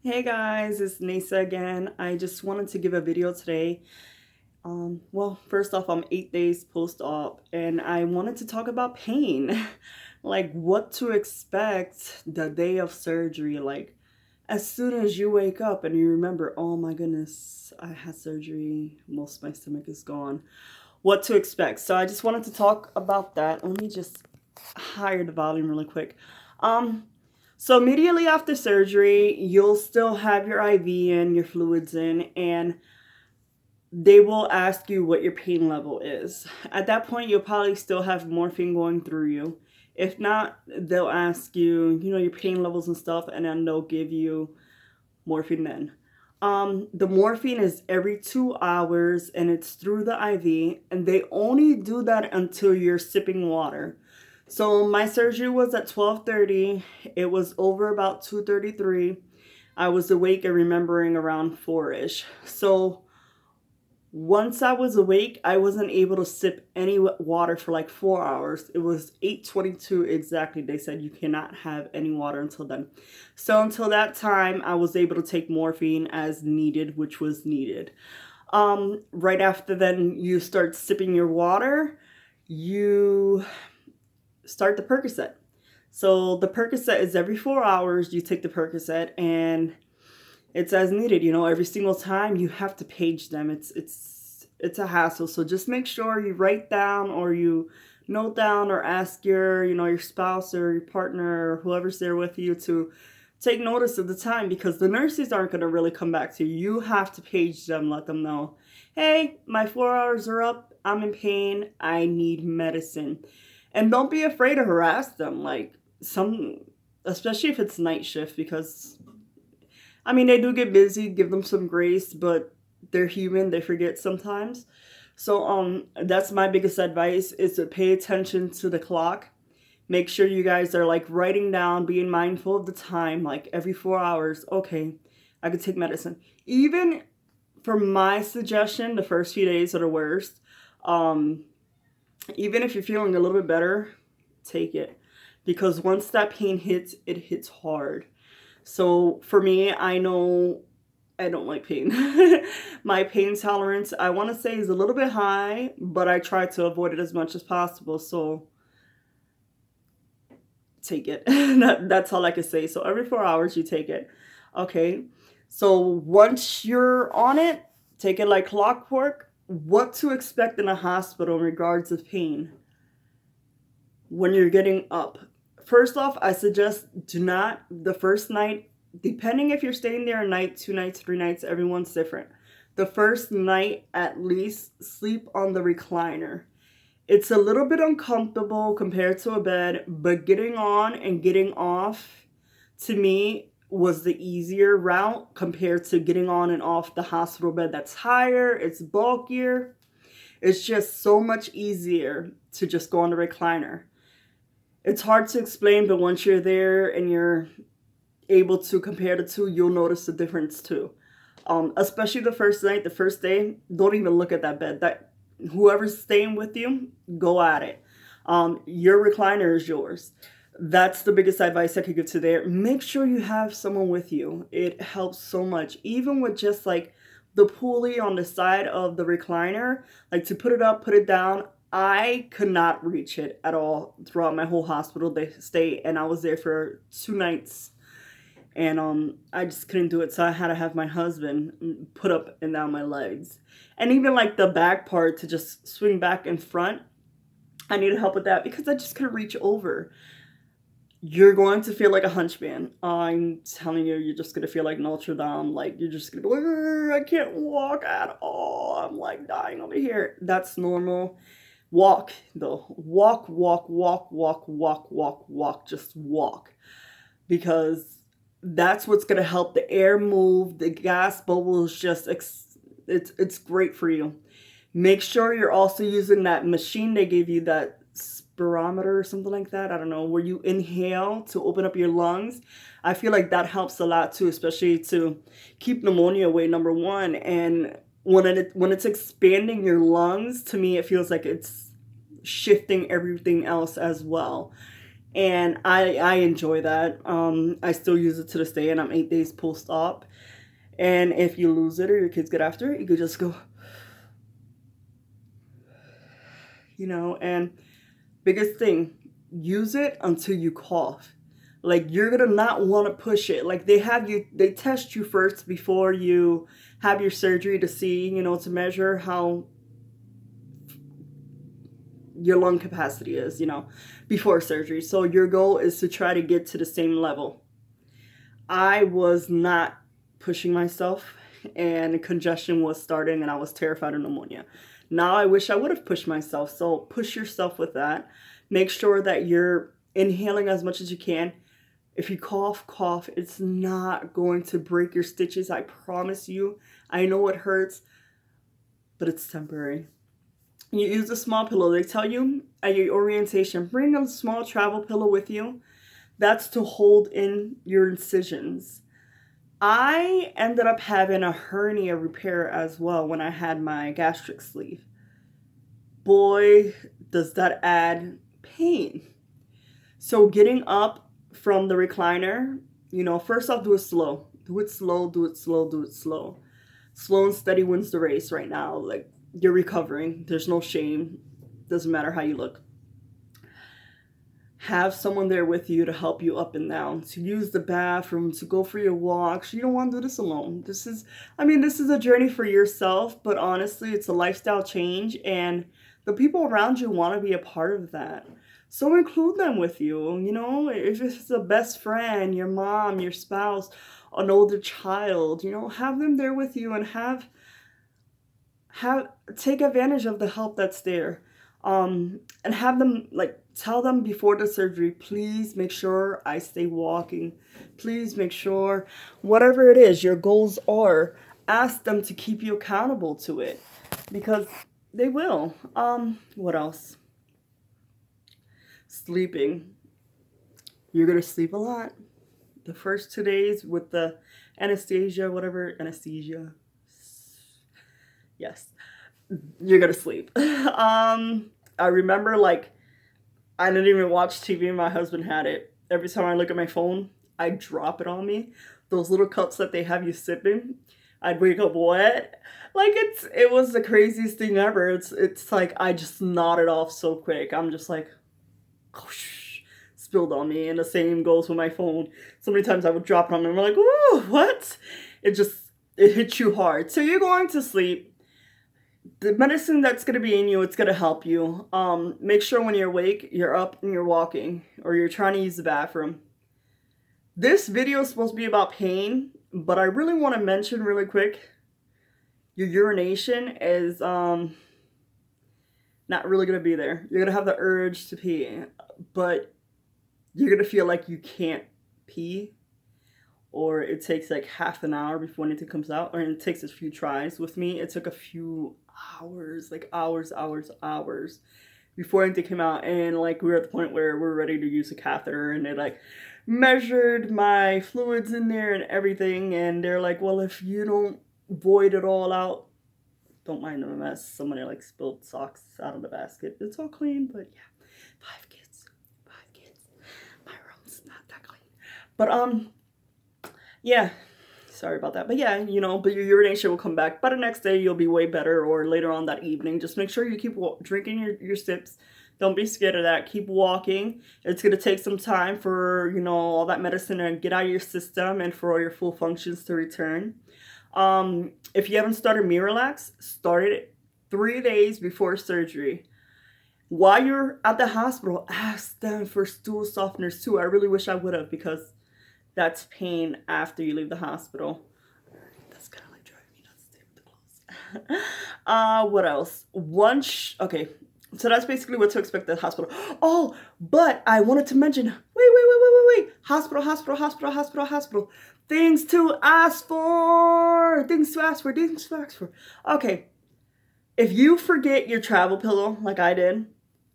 Hey guys, it's Nisa again. I just wanted to give a video today. Well, first off, I'm 8 days post-op and I wanted to talk about pain. Like what to expect the day of surgery. Like as soon as you wake up and you remember, oh my goodness, I had surgery, most of my stomach is gone. What to expect. So I just wanted to talk about that. Let me just higher the volume really quick. Um, so immediately after surgery, you'll still have your IV in, your fluids in, and they will ask you what your pain level is. At that point, you'll probably still have morphine going through you. If not, they'll ask you, your pain levels and stuff, and then they'll give you morphine then. The morphine is every 2 hours and it's through the IV, and they only do that until you're sipping water. So my surgery was at 12:30. It was over about 2:33. I was awake and remembering around 4ish. So once I was awake, I wasn't able to sip any water for like 4 hours. It was 8:22 exactly. They said you cannot have any water until then. So until that time, I was able to take morphine as needed, which was needed. Right after then, you start sipping your water. You start the Percocet. So the Percocet is every 4 hours you take the Percocet, and it's as needed. Every single time you have to page them. It's a hassle. So just make sure you write down or you note down or ask your spouse or your partner or whoever's there with you to take notice of the time, because the nurses aren't going to really come back to you. You have to page them, let them know, hey, my 4 hours are up. I'm in pain. I need medicine. And don't be afraid to harass them. Like especially if it's night shift, because they do get busy, give them some grace, but they're human, they forget sometimes. So that's my biggest advice, is to pay attention to the clock. Make sure you guys are like writing down, being mindful of the time, like every 4 hours, okay, I could take medicine. Even for my suggestion, the first few days are the worst. Even if you're feeling a little bit better, take it. Because once that pain hits, it hits hard. So for me, I know I don't like pain. My pain tolerance, I want to say, is a little bit high, but I try to avoid it as much as possible. So take it. That's all I can say. So every 4 hours, you take it. Okay. So once you're on it, take it like clockwork. What to expect in a hospital in regards of pain when you're getting up. First off, I suggest do not, the first night, depending if you're staying there a night, 2 nights, 3 nights, everyone's different. The first night, at least, sleep on the recliner. It's a little bit uncomfortable compared to a bed, but getting on and getting off, to me, was the easier route compared to getting on and off the hospital bed. That's higher, it's bulkier. It's just so much easier to just go on the recliner. It's hard to explain, but once you're there and you're able to compare the two, you'll notice the difference too. Especially the first night, the first day, don't even look at that bed. That whoever's staying with you, go at it. Your recliner is yours. That's the biggest advice I could give to there. Make sure you have someone with you. It helps so much. Even with just like the pulley on the side of the recliner, like to put it up, put it down, I could not reach it at all throughout my whole hospital stay, and I was there for 2 nights, and I just couldn't do it. So I had to have my husband put up and down my legs, and even like the back part to just swing back and front. I needed help with that because I just couldn't reach over. You're going to feel like a hunchman. I'm telling you, you're just going to feel like Notre Dame. Like, you're just going to be like, I can't walk at all. I'm like dying over here. That's normal. Walk, though. Walk, walk, walk, walk, walk, walk, walk. Just walk. Because that's what's going to help the air move. The gas bubbles just, it's great for you. Make sure you're also using that machine they gave you, that spirometer or something like that. I don't know, where you inhale to open up your lungs. I feel like that helps a lot too, especially to keep pneumonia away, number one. And when it's expanding your lungs, to me, it feels like it's shifting everything else as well. And I enjoy that. I still use it to this day, and I'm 8 days post-op. And if you lose it or your kids get after it, you could just go, and biggest thing, use it until you cough. Like, you're gonna not want to push it. Like, they test you first before you have your surgery to see, to measure how your lung capacity is, before surgery. So your goal is to try to get to the same level. I was not pushing myself, and congestion was starting, and I was terrified of pneumonia. Now I wish I would have pushed myself. So push yourself with that. Make sure that you're inhaling as much as you can. If you cough, it's not going to break your stitches. I promise you. I know it hurts, but it's temporary. You use a small pillow. They tell you at your orientation, bring a small travel pillow with you. That's to hold in your incisions. I ended up having a hernia repair as well when I had my gastric sleeve. Boy, does that add pain. So getting up from the recliner, first off, do it slow. Do it slow, do it slow, do it slow. Slow and steady wins the race right now. Like, you're recovering. There's no shame. Doesn't matter how you look. Have someone there with you to help you up and down, to use the bathroom, to go for your walks. You don't want to do this alone. This is a journey for yourself, but honestly, it's a lifestyle change, and the people around you want to be a part of that. So include them with you, if it's a best friend, your mom, your spouse, an older child, have them there with you, and take advantage of the help that's there. And have them, tell them before the surgery, please make sure I stay walking. Please make sure, whatever it is your goals are, ask them to keep you accountable to it, because they will. What else? Sleeping. You're gonna sleep a lot. The first 2 days with the anesthesia, yes, you're gonna sleep. I remember, I didn't even watch TV. My husband had it. Every time I look at my phone, I drop it on me. Those little cups that they have you sip in, I'd wake up wet. It was the craziest thing ever. It's like I just nodded off so quick. I'm just like, whoosh, spilled on me. And the same goes with my phone. So many times I would drop it on me and we're like, ooh, what? It hits you hard. So you're going to sleep. The medicine that's going to be in you, it's going to help you. Make sure when you're awake, you're up and you're walking, or you're trying to use the bathroom. This video is supposed to be about pain, but I really want to mention really quick, your urination is not really going to be there. You're going to have the urge to pee, but you're going to feel like you can't pee, or it takes like half an hour before anything comes out, or it takes a few tries. With me, it took a few hours, hours before anything came out. And we were at the point where we're ready to use a catheter, and they measured my fluids in there and everything, and they're like, well, if you don't void it all out, don't mind the mess. Somebody spilled socks out of the basket. It's all clean, but yeah, 5 kids. My room's not that clean, but yeah, sorry about that. But yeah, but your urination will come back. By the next day, you'll be way better, or later on that evening. Just make sure you keep drinking your sips. Don't be scared of that. Keep walking. It's going to take some time for, all that medicine to get out of your system and for all your full functions to return. If you haven't started Miralax, start it 3 days before surgery. While you're at the hospital, ask them for stool softeners too. I really wish I would have, because that's pain after you leave the hospital. That's kind of driving me nuts. Stay with the clothes. What else? Okay, so that's basically what to expect at the hospital. Oh, but I wanted to mention, wait. Hospital. Things to ask for. Okay, if you forget your travel pillow, like I did,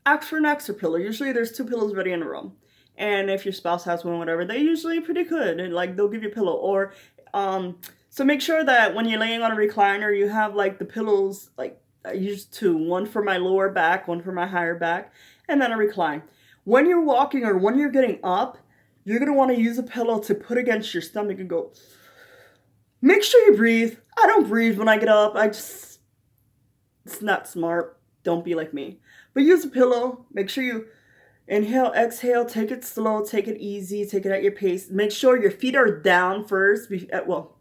ask for an extra pillow. Usually there's 2 pillows ready in a room. And if your spouse has one, whatever, they're usually pretty good. And they'll give you a pillow. Or, so make sure that when you're laying on a recliner, you have the pillows, I use 2. One for my lower back, one for my higher back, and then a recline. When you're walking or when you're getting up, you're going to want to use a pillow to put against your stomach and go. Make sure you breathe. I don't breathe when I get up. It's not smart. Don't be like me. But use a pillow. Make sure you inhale, exhale, take it slow, take it easy, take it at your pace. Make sure your feet are down first. Well,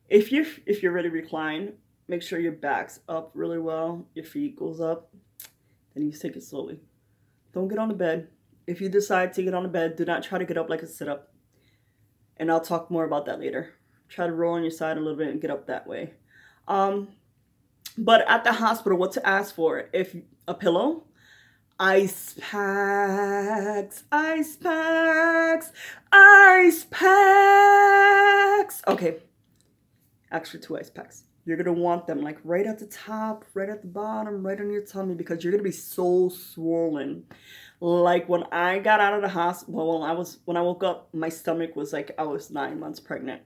if you're ready to recline, make sure your back's up really well. Your feet goes up. Then you take it slowly. Don't get on the bed. If you decide to get on the bed, do not try to get up like a sit-up. And I'll talk more about that later. Try to roll on your side a little bit and get up that way. But at the hospital, what to ask for? If a pillow, ice packs, ice packs, ice packs. Okay, extra 2 ice packs. You're going to want them like right at the top, right at the bottom, right on your tummy, because you're going to be so swollen. Like when I got out of the hospital, when I woke up, my stomach was like I was 9 months pregnant.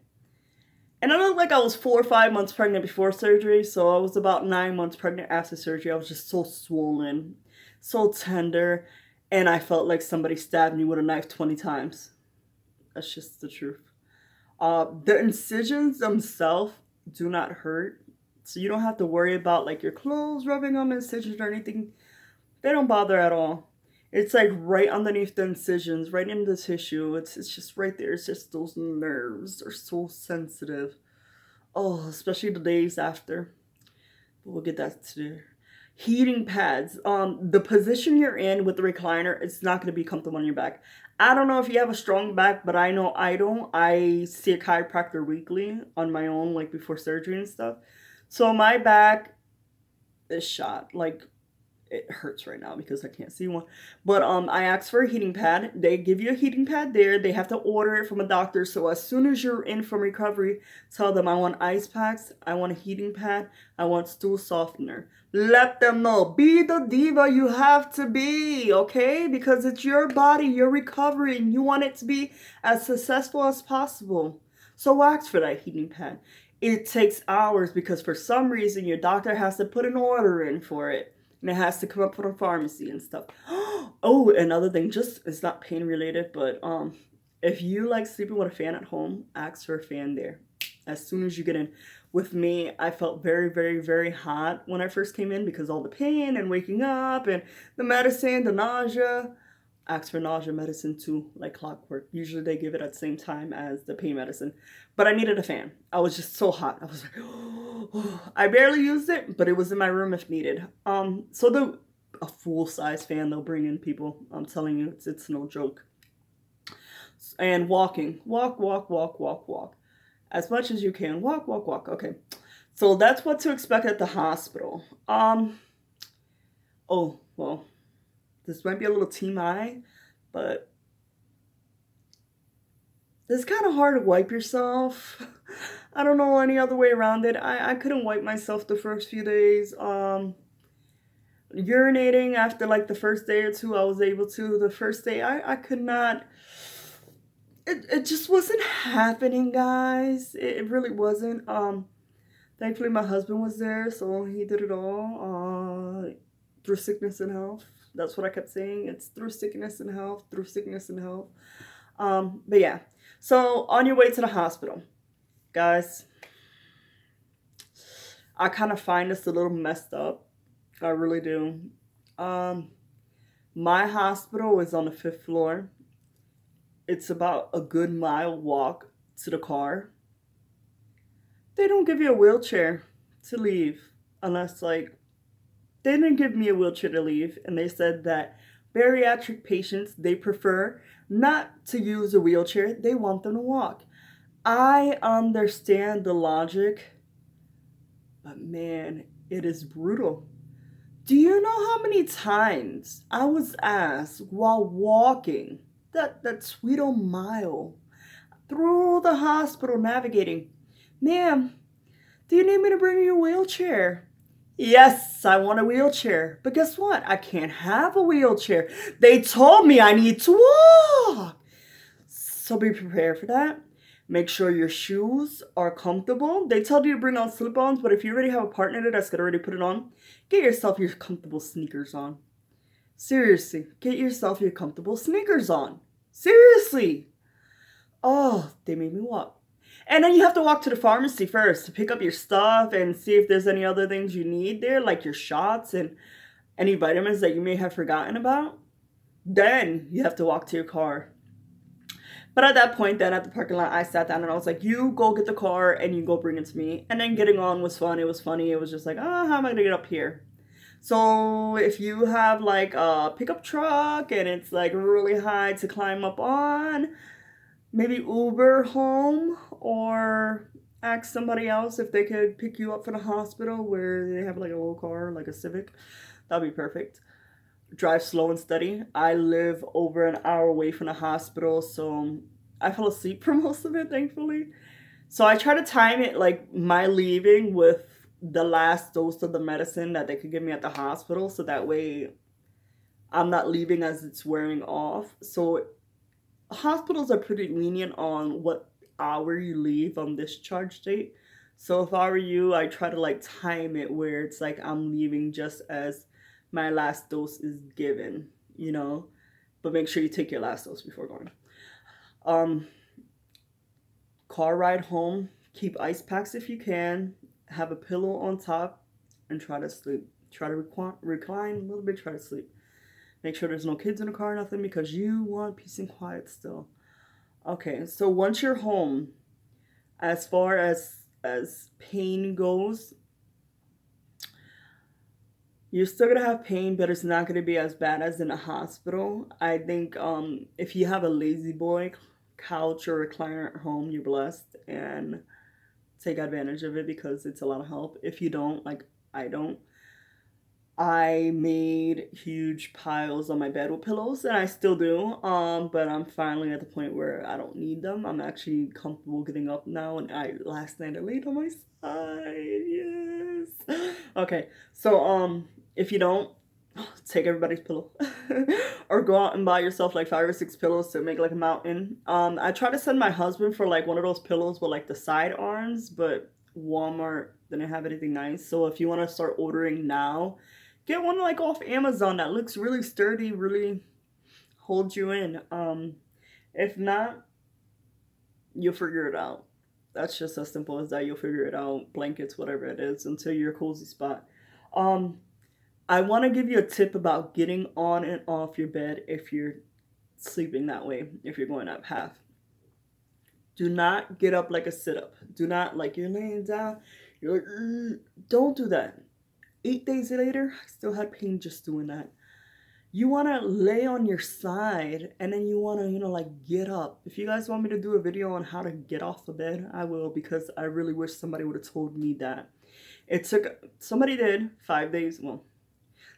And I looked like I was 4 or 5 months pregnant before surgery, so I was about 9 months pregnant after surgery. I was just so swollen, so tender, and I felt like somebody stabbed me with a knife 20 times. That's just the truth. The incisions themselves do not hurt, so you don't have to worry about like your clothes rubbing on the incisions or anything. They don't bother at all. It's like right underneath the incisions, right in the tissue. It's just right there. It's just those nerves are so sensitive. Oh, especially the days after. But we'll get that to there. Heating pads. The position you're in with the recliner, it's not going to be comfortable on your back. I don't know if you have a strong back, but I know I don't. I see a chiropractor weekly on my own, like before surgery and stuff. So my back is shot. Like, it hurts right now because I can't see one. But I asked for a heating pad. They give you a heating pad there. They have to order it from a doctor. So as soon as you're in from recovery, tell them I want ice packs, I want a heating pad, I want stool softener. Let them know. Be the diva you have to be, okay? Because it's your body, you're recovering. You want it to be as successful as possible. So ask for that heating pad. It takes hours because for some reason your doctor has to put an order in for it. And it has to come up from a pharmacy and stuff. Oh, another thing, just it's not pain related, but if you like sleeping with a fan at home, ask for a fan there. As soon as you get in. With me, I felt very, very, very hot when I first came in because all the pain and waking up and the medicine, the nausea. Ask for nausea medicine too, like clockwork. Usually they give it at the same time as the pain medicine. But I needed a fan. I was just so hot. I was like, oh. I barely used it, but it was in my room if needed. So a full-size fan they'll bring in, people. I'm telling you, it's no joke. And walking. Walk. As much as you can. Walk. Okay. So that's what to expect at the hospital. Oh, well. This might be a little TMI, but it's kind of hard to wipe yourself. I don't know any other way around it. I couldn't wipe myself the first few days. Urinating after like the first day or two, I was able to. The first day, I could not. It just wasn't happening, guys. It really wasn't. Thankfully, my husband was there, so he did it all through sickness and health. That's what I kept saying. It's through sickness and health, through sickness and health. But yeah. So on your way to the hospital, guys, I kind of find this a little messed up. I really do. My hospital is on the 5th floor. It's about a good mile walk to the car. They don't give you a wheelchair to leave unless like they didn't give me a wheelchair to leave, and they said that bariatric patients, they prefer not to use a wheelchair. They want them to walk. I understand the logic, but man, it is brutal. Do you know how many times I was asked while walking that sweet old mile through the hospital navigating, ma'am, do you need me to bring you a wheelchair? Yes, I want a wheelchair. But guess what? I can't have a wheelchair. They told me I need to walk. So be prepared for that. Make sure your shoes are comfortable. They tell you to bring on slip-ons, but if you already have a partner that's going to already put it on, get yourself your comfortable sneakers on. Seriously, get yourself your comfortable sneakers on. Seriously. Oh, they made me walk. And then you have to walk to the pharmacy first to pick up your stuff and see if there's any other things you need there, like your shots and any vitamins that you may have forgotten about. Then you have to walk to your car. But at that point, then at the parking lot, I sat down and I was like, you go get the car and you go bring it to me. And then getting on was fun. It was funny. It was just like, oh, how am I going to get up here? So if you have like a pickup truck and it's like really high to climb up on, maybe Uber home or ask somebody else if they could pick you up from the hospital where they have like a little car, like a Civic. That'd be perfect. Drive slow and steady. I live over an hour away from the hospital, so I fell asleep for most of it, thankfully. So I try to time it like my leaving with the last dose of the medicine that they could give me at the hospital, so that way I'm not leaving as it's wearing off. So hospitals are pretty lenient on what hour you leave on discharge date. So if I were you, I try to like time it where it's like I'm leaving just as my last dose is given, you know. But make sure you take your last dose before going. Car ride home, keep ice packs if you can, have a pillow on top, and try to sleep. Try to recline a little bit, try to sleep. Make sure there's no kids in the car or nothing because you want peace and quiet still. Okay, so once you're home, as far as pain goes, you're still gonna have pain, but it's not gonna be as bad as in a hospital. I think if you have a lazy boy couch or recliner at home, you're blessed and take advantage of it because it's a lot of help. If you don't, like I don't, I made huge piles on my bed with pillows, and I still do. But I'm finally at the point where I don't need them. I'm actually comfortable getting up now, and last night I laid on my side. Yes. Okay. So if you don't, take everybody's pillow, or go out and buy yourself like 5 or 6 pillows to make like a mountain. I tried to send my husband for like one of those pillows with like the side arms, but Walmart didn't have anything nice. So if you want to start ordering now, get one like off Amazon that looks really sturdy, really holds you in. If not, you'll figure it out. That's just as simple as that. You'll figure it out. Blankets, whatever it is, until your cozy spot. I want to give you a tip about getting on and off your bed if you're sleeping that way, if you're going up half. Do not get up like a sit-up. Do not, like you're laying down, you're like, don't do that. 8 days later, I still had pain just doing that. You want to lay on your side and then you want to, like get up. If you guys want me to do a video on how to get off the bed, I will, because I really wish somebody would have told me that. Somebody did 5 days, well,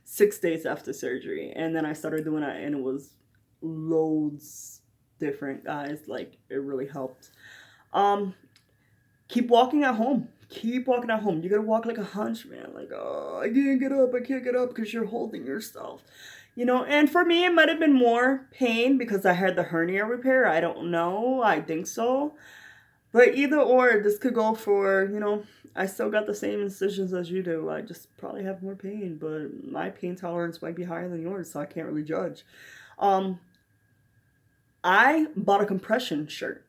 6 days after surgery. And then I started doing that and it was loads different, guys. Like, it really helped. Keep walking at home. Keep walking at home. You gotta walk like a hunch, man. Like, oh, I can't get up because you're holding yourself. And for me, it might have been more pain because I had the hernia repair. I don't know. I think so. But either or, this could go for, I still got the same incisions as you do. I just probably have more pain, but my pain tolerance might be higher than yours, so I can't really judge. I bought a compression shirt.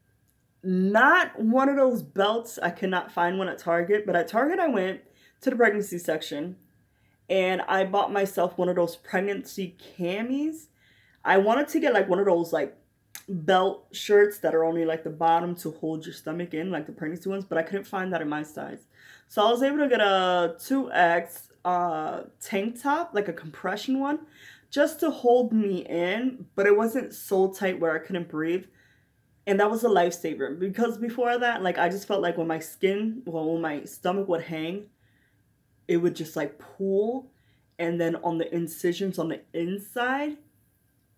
Not one of those belts. I could not find one at Target, but at Target I went to the pregnancy section and I bought myself one of those pregnancy camis. I wanted to get like one of those like belt shirts that are only like the bottom to hold your stomach in, like the pregnancy ones, but I couldn't find that in my size. So I was able to get a 2X tank top, like a compression one, just to hold me in, but it wasn't so tight where I couldn't breathe. And that was a lifesaver, because before that, like, I just felt like when my stomach would hang, it would just like pull, and then on the incisions on the inside,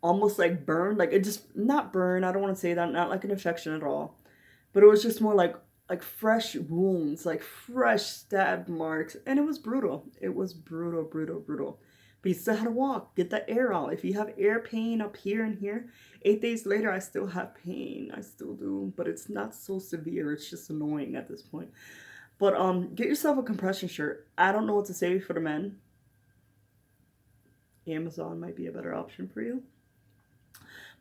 almost like burn, like it just, not burn, I don't want to say that, not like an infection at all, but it was just more like fresh wounds, like fresh stab marks, and it was brutal. It was brutal. But you still had to walk, get that air out. If you have air pain up here and here, 8 days later, I still have pain. I still do, but it's not so severe. It's just annoying at this point. But get yourself a compression shirt. I don't know what to say for the men. Amazon might be a better option for you.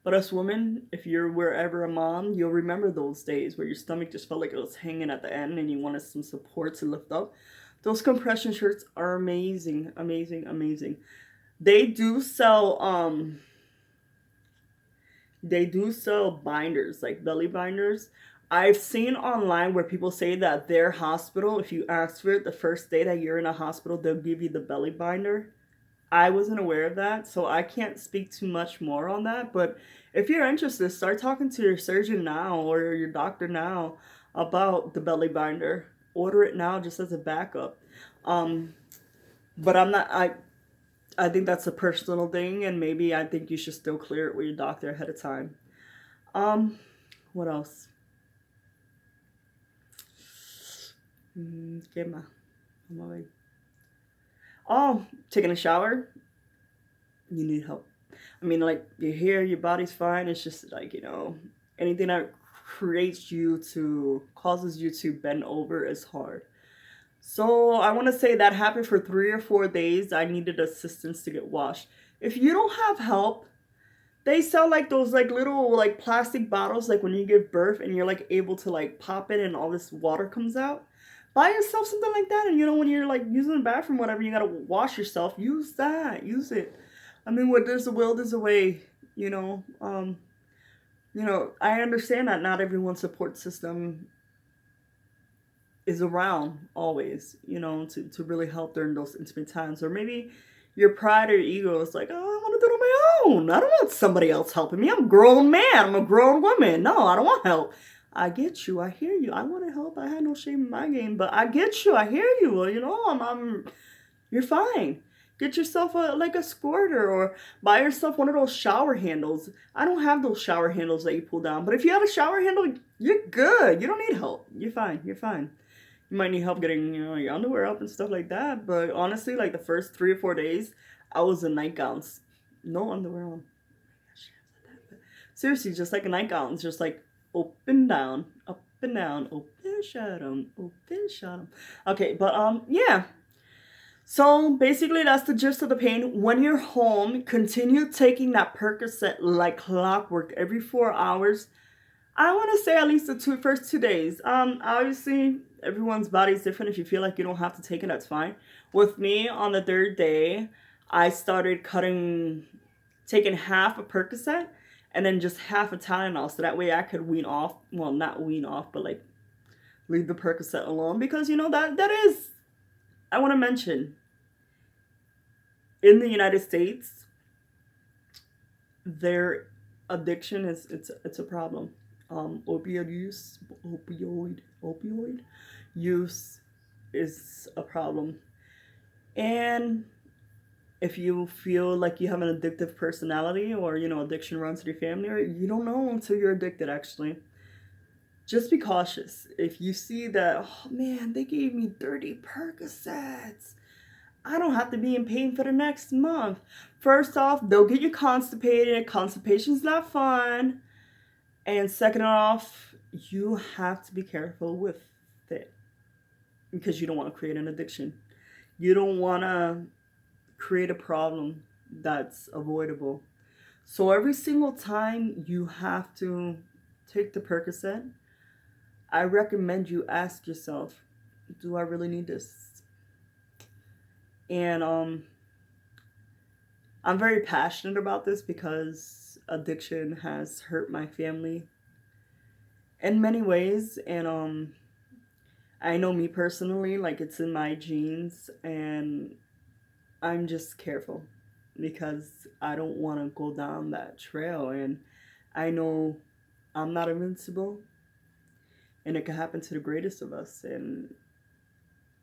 But us women, if you're wherever a mom, you'll remember those days where your stomach just felt like it was hanging at the end and you wanted some support to lift up. Those compression shirts are amazing, amazing, amazing. They do sell binders, like belly binders. I've seen online where people say that their hospital, if you ask for it the first day that you're in a hospital, they'll give you the belly binder. I wasn't aware of that, so I can't speak too much more on that. But if you're interested, start talking to your surgeon now or your doctor now about the belly binder. Order it now just as a backup. Um, but I'm not. I think that's a personal thing, and maybe I think you should still clear it with your doctor ahead of time. Um, what else? ¿Qué más? Vamos a ver. Oh, taking a shower. You need help. I mean, like, you're here, your body's fine. It's just like, anything that causes you to bend over is hard. So I want to say that happened for 3 or 4 days. I needed assistance to get washed. If you don't have help, they sell like those like little like plastic bottles, like when you give birth and you're like able to like pop it and all this water comes out. Buy yourself something like that, and when you're like using the bathroom, whatever, you gotta wash yourself. Use that. Use it. I mean, where there's a will, there's a way. I understand that not everyone's support system is around always, to really help during those intimate times. Or maybe your pride or your ego is like, oh, I want to do it on my own. I don't want somebody else helping me. I'm a grown man. I'm a grown woman. No, I don't want help. I get you. I hear you. I want to help. I had no shame in my game, but I get you. I hear you. Well, you're fine. Get yourself a squirter, or buy yourself one of those shower handles. I don't have those shower handles that you pull down, but if you have a shower handle, you're good. You don't need help. You're fine. You're fine. You might need help getting, your underwear up and stuff like that. But honestly, like the first 3 or 4 days, I was in nightgowns. No underwear on. Seriously, just like a nightgown. Just like up and down, open, shut 'em, open, shut 'em. Okay, but yeah. So basically, that's the gist of the pain. When you're home, continue taking that Percocet like clockwork every 4 hours. I want to say at least the first 2 days. Obviously, everyone's body is different. If you feel like you don't have to take it, that's fine. With me, on the third day, I started taking half a Percocet and then just half a Tylenol, so that way I could wean off. Well, not wean off, but like leave the Percocet alone, because that is. I want to mention, in the United States, their addiction it's a problem. Opioid use is a problem. And if you feel like you have an addictive personality, or addiction runs in your family, or you don't know until you're addicted, actually, just be cautious. If you see that, oh man, they gave me 30 Percocets, I don't have to be in pain for the next month. First off, they'll get you constipated. Constipation's not fun. And second off, you have to be careful with it, because you don't want to create an addiction. You don't want to create a problem that's avoidable. So every single time you have to take the Percocet, I recommend you ask yourself, do I really need this? And I'm very passionate about this, because addiction has hurt my family in many ways. And I know me personally, like, it's in my genes, and I'm just careful because I don't want to go down that trail. And I know I'm not invincible, and it can happen to the greatest of us, and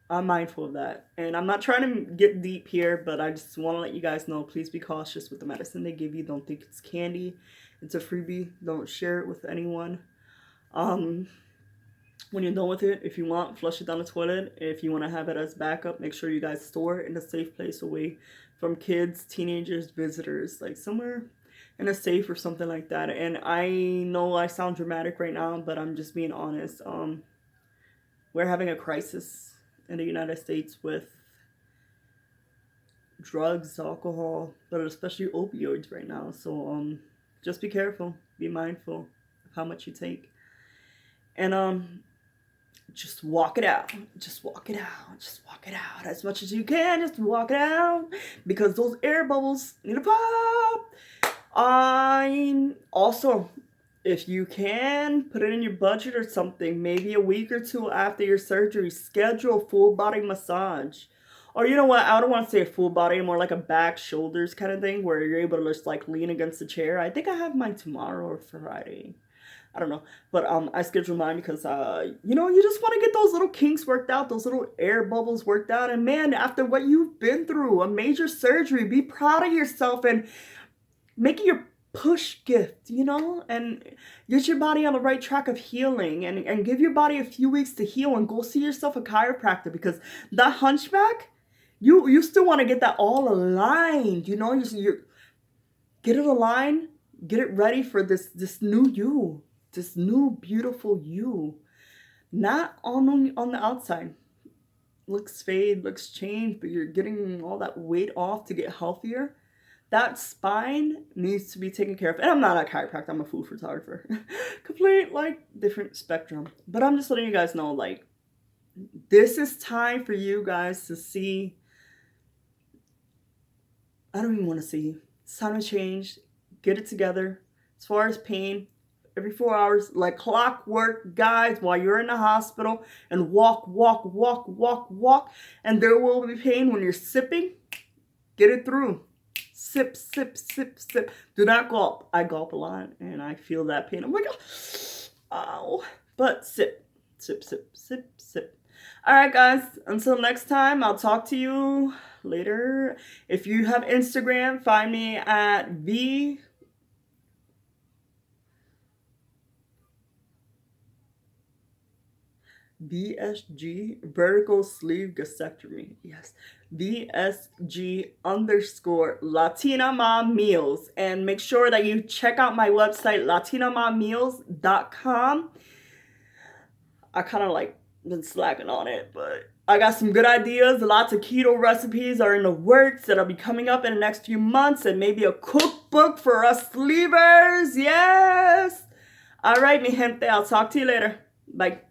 I'm mindful of that. And I'm not trying to get deep here, but I just want to let you guys know, please be cautious with the medicine they give you. Don't think it's candy. It's a freebie. Don't share it with anyone. When you're done with it, if you want, flush it down the toilet. If you want to have it as backup, make sure you guys store it in a safe place, away from kids, teenagers, visitors, like somewhere in a safe or something like that. And I know I sound dramatic right now, but I'm just being honest. We're having a crisis in the United States with drugs, alcohol, but especially opioids right now. So just be careful, be mindful of how much you take. And just walk it out. Just walk it out. Just walk it out as much as you can. Just walk it out because those air bubbles need to pop. Also, if you can, put it in your budget or something. Maybe a week or two after your surgery, schedule a full body massage. Or you know what? I don't want to say a full body, more like a back, shoulders kind of thing where you're able to just like lean against the chair. I think I have mine tomorrow or Friday. I don't know, but I scheduled mine because you know, you just want to get those little kinks worked out, those little air bubbles worked out. And man, after what you've been through, a major surgery, be proud of yourself and make it your push gift, you know, and get your body on the right track of healing, and give your body a few weeks to heal, and go see yourself a chiropractor, because that hunchback, you still want to get that all aligned, you know, you get it aligned, get it ready for this new you. This new beautiful you, not on the outside. Looks fade, looks change, but you're getting all that weight off to get healthier. That spine needs to be taken care of. And I'm not a chiropractor, I'm a food photographer. Complete, like, different spectrum. But I'm just letting you guys know, like, this is time for you guys to see. I don't even want to see. It's time to change. Get it together. As far as pain, every 4 hours, like clockwork, guys, while you're in the hospital, and walk, walk, walk, walk, walk. And there will be pain when you're sipping. Get it through. Sip, sip, sip, sip. Do not gulp. I gulp a lot, and I feel that pain. I'm like, ow. But sip, sip, sip, sip, sip. All right, guys. Until next time, I'll talk to you later. If you have Instagram, find me at VSG, vertical sleeve gastrectomy. Yes, VSG _ Latina Mom Meals. And make sure that you check out my website, latinamommeals.com. I kind of like been slacking on it, but I got some good ideas. Lots of keto recipes are in the works that'll be coming up in the next few months, and maybe a cookbook for us sleevers. Yes. All right, mi gente. I'll talk to you later. Bye.